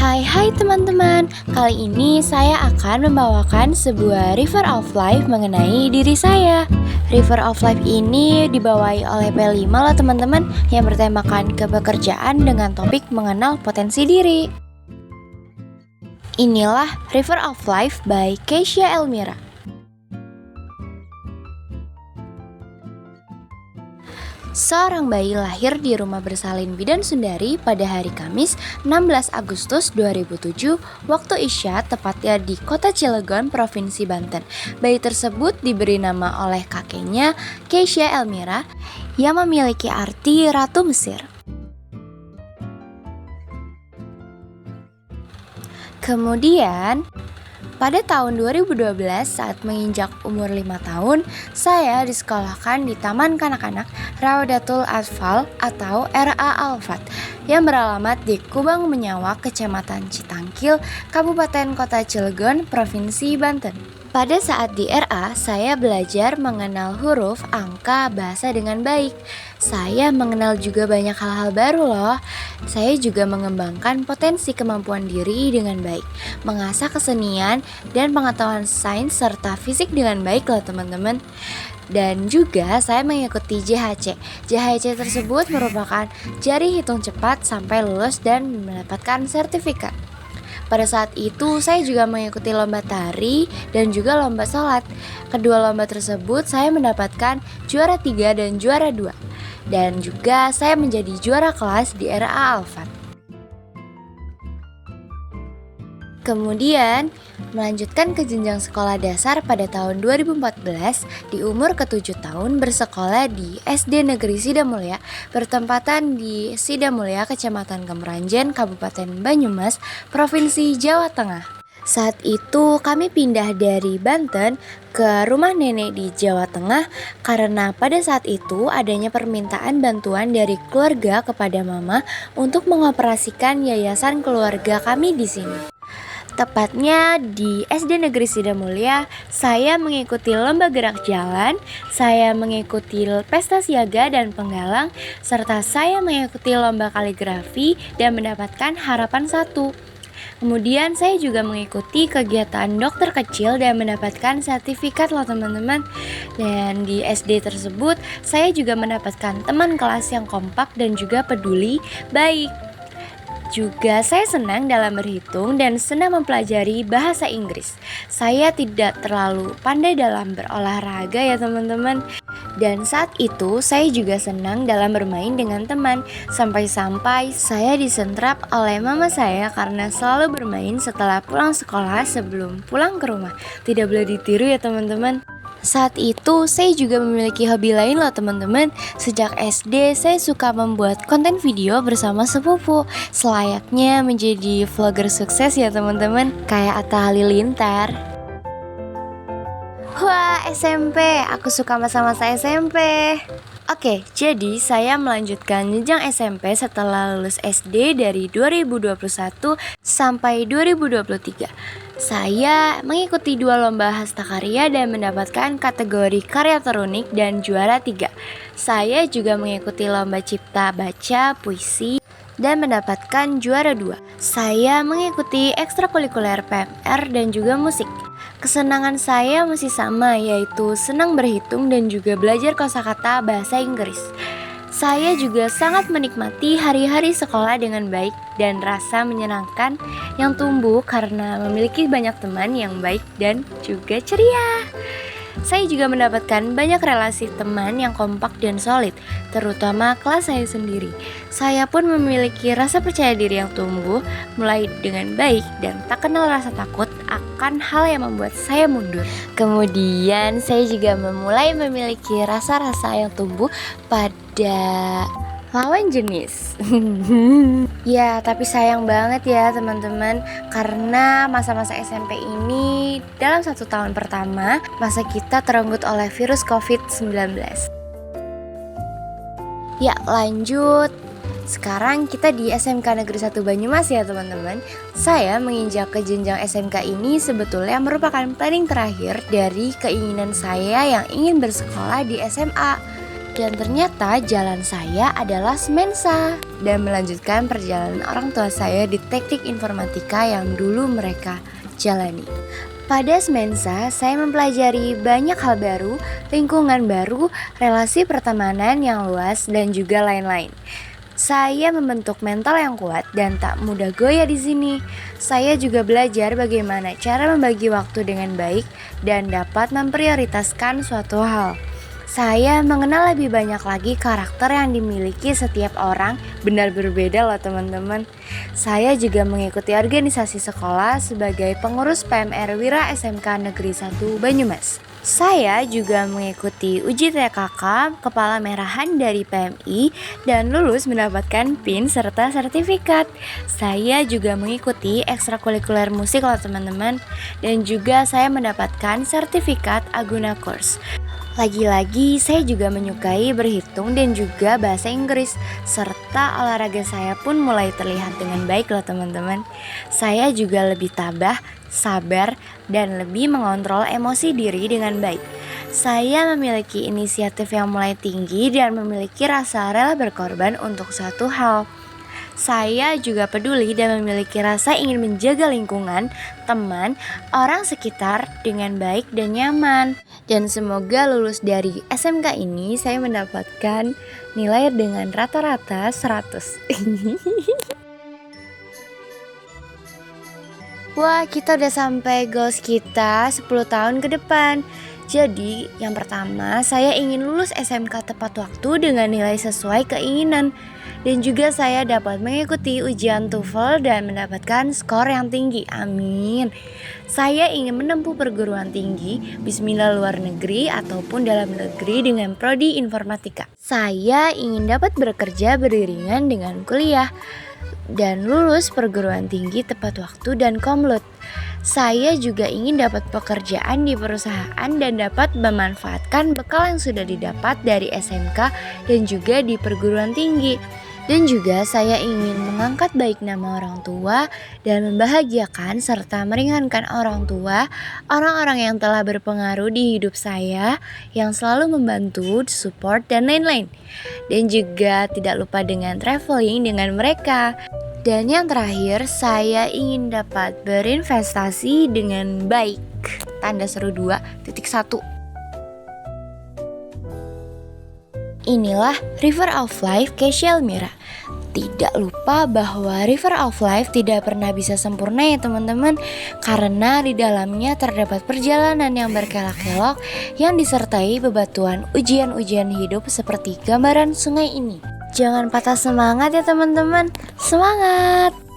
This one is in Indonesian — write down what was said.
Hai teman-teman, kali ini saya akan membawakan sebuah River of Life mengenai diri saya. River of Life ini dibawahi oleh P5 loh teman-teman, yang bertemakan kepekerjaan dengan topik mengenal potensi diri. Inilah River of Life by Keisha Elmira. Seorang bayi lahir di rumah bersalin Bidan Sundari pada hari Kamis 16 Agustus 2007 waktu Isya, tepatnya di kota Cilegon, Provinsi Banten. Bayi tersebut diberi nama oleh kakeknya, Keisha Elmira, yang memiliki arti Ratu Mesir. Kemudian, pada tahun 2012 saat menginjak umur 5 tahun, saya disekolahkan di Taman Kanak-Kanak Raudatul Atfal atau RA Alfat yang beralamat di Kubang Menyawa, Kecamatan Citangkil, Kabupaten Kota Cilegon, Provinsi Banten. Pada saat di RA, saya belajar mengenal huruf, angka, bahasa dengan baik. Saya mengenal juga banyak hal-hal baru loh. Saya juga mengembangkan potensi kemampuan diri dengan baik, mengasah kesenian dan pengetahuan sains serta fisik dengan baik loh teman-teman. Dan juga saya mengikuti JHC. JHC tersebut merupakan jari hitung cepat sampai lulus dan mendapatkan sertifikat. Pada saat itu saya juga mengikuti lomba tari dan juga lomba sholat. Kedua lomba tersebut saya mendapatkan juara 3 dan juara 2. Dan juga saya menjadi juara kelas di RA Alfat. Kemudian melanjutkan ke jenjang sekolah dasar pada tahun 2014 di umur ke-7 tahun bersekolah di SD Negeri Sidamulya bertempatan di Sidamulya, Kecamatan Kemeranjen, Kabupaten Banyumas, Provinsi Jawa Tengah. Saat itu kami pindah dari Banten ke rumah nenek di Jawa Tengah karena pada saat itu adanya permintaan bantuan dari keluarga kepada mama untuk mengoperasikan yayasan keluarga kami di sini. Tepatnya di SD Negeri Sidamulya, saya mengikuti lomba gerak jalan, saya mengikuti pesta siaga dan penggalang, serta saya mengikuti lomba kaligrafi dan mendapatkan harapan 1. Kemudian saya juga mengikuti kegiatan dokter kecil dan mendapatkan sertifikat loh teman-teman. Dan di SD tersebut, saya juga mendapatkan teman kelas yang kompak dan juga peduli baik. Juga saya senang dalam berhitung dan senang mempelajari bahasa Inggris. Saya tidak terlalu pandai dalam berolahraga ya teman-teman. Dan saat itu saya juga senang dalam bermain dengan teman. Sampai-sampai saya disentrap oleh mama saya karena selalu bermain setelah pulang sekolah sebelum pulang ke rumah. Tidak boleh ditiru ya teman-teman. Saat itu saya juga memiliki hobi lain loh teman-teman. Sejak SD saya suka membuat konten video bersama sepupu, selayaknya menjadi vlogger sukses ya teman-teman, kayak Atta Halilintar. Wah, SMP, aku suka masa-masa SMP. Oke, jadi saya melanjutkan jenjang SMP setelah lulus SD dari 2021 sampai 2023. Saya mengikuti 2 lomba hastakarya dan mendapatkan kategori karya terunik dan juara 3. Saya juga mengikuti lomba cipta baca, puisi, dan mendapatkan juara 2. Saya mengikuti ekstrakurikuler PMR dan juga musik. Kesenangan saya masih sama, yaitu senang berhitung dan juga belajar kosakata bahasa Inggris. Saya juga sangat menikmati hari-hari sekolah dengan baik dan rasa menyenangkan yang tumbuh karena memiliki banyak teman yang baik dan juga ceria. Saya juga mendapatkan banyak relasi teman yang kompak dan solid, terutama kelas saya sendiri. Saya pun memiliki rasa percaya diri yang tumbuh mulai dengan baik dan tak kenal rasa takut akan hal yang membuat saya mundur. Kemudian saya juga memulai memiliki rasa-rasa yang tumbuh pada lawan jenis. Ya, tapi sayang banget ya teman-teman, karena masa-masa SMP ini dalam 1 tahun pertama masa kita terenggut oleh virus COVID-19. Ya, lanjut. Sekarang kita di SMK Negeri 1 Banyumas ya teman-teman. Saya menginjak ke jenjang SMK ini sebetulnya merupakan planning terakhir dari keinginan saya yang ingin bersekolah di SMA. Dan ternyata jalan saya adalah Semensa dan melanjutkan perjalanan orang tua saya di teknik informatika yang dulu mereka jalani. Pada Semensa, saya mempelajari banyak hal baru, lingkungan baru, relasi pertemanan yang luas, dan juga lain-lain. Saya membentuk mental yang kuat dan tak mudah goyah di sini. Saya juga belajar bagaimana cara membagi waktu dengan baik dan dapat memprioritaskan suatu hal. Saya mengenal lebih banyak lagi karakter yang dimiliki setiap orang, benar berbeda loh teman-teman. Saya juga mengikuti organisasi sekolah sebagai pengurus PMR Wira SMK Negeri 1 Banyumas. Saya juga mengikuti uji TKK Kepala Merahan dari PMI dan lulus mendapatkan PIN serta sertifikat. Saya juga mengikuti ekstrakurikuler musik loh teman-teman, dan juga saya mendapatkan sertifikat Aguna Course. Lagi-lagi saya juga menyukai berhitung dan juga bahasa Inggris, serta olahraga saya pun mulai terlihat dengan baik loh teman-teman. Saya juga lebih tabah, sabar, dan lebih mengontrol emosi diri dengan baik. Saya memiliki inisiatif yang mulai tinggi dan memiliki rasa rela berkorban untuk suatu hal. Saya juga peduli dan memiliki rasa ingin menjaga lingkungan, teman, orang sekitar dengan baik dan nyaman. Dan semoga lulus dari SMK ini saya mendapatkan nilai dengan rata-rata 100. Wah, kita udah sampai goals kita 10 tahun ke depan. Jadi, yang pertama, saya ingin lulus SMK tepat waktu dengan nilai sesuai keinginan. Dan juga saya dapat mengikuti ujian TOEFL dan mendapatkan skor yang tinggi. Amin. Saya ingin menempuh perguruan tinggi, bismillah luar negeri ataupun dalam negeri dengan prodi informatika. Saya ingin dapat bekerja beriringan dengan kuliah dan lulus perguruan tinggi tepat waktu dan komlut. Saya juga ingin dapat pekerjaan di perusahaan dan dapat memanfaatkan bekal yang sudah didapat dari SMK dan juga di perguruan tinggi. Dan juga saya ingin mengangkat baik nama orang tua dan membahagiakan serta meringankan orang tua, orang-orang yang telah berpengaruh di hidup saya, yang selalu membantu, support, dan lain-lain. Dan juga tidak lupa dengan traveling dengan mereka. Dan yang terakhir, saya ingin dapat berinvestasi dengan baik. Tanda seru 2.1. Inilah River of Life Keisha Elmira. Tidak lupa bahwa River of Life tidak pernah bisa sempurna ya teman-teman, karena di dalamnya terdapat perjalanan yang berkelok-kelok yang disertai bebatuan ujian-ujian hidup seperti gambaran sungai ini. Jangan patah semangat ya teman-teman, semangat!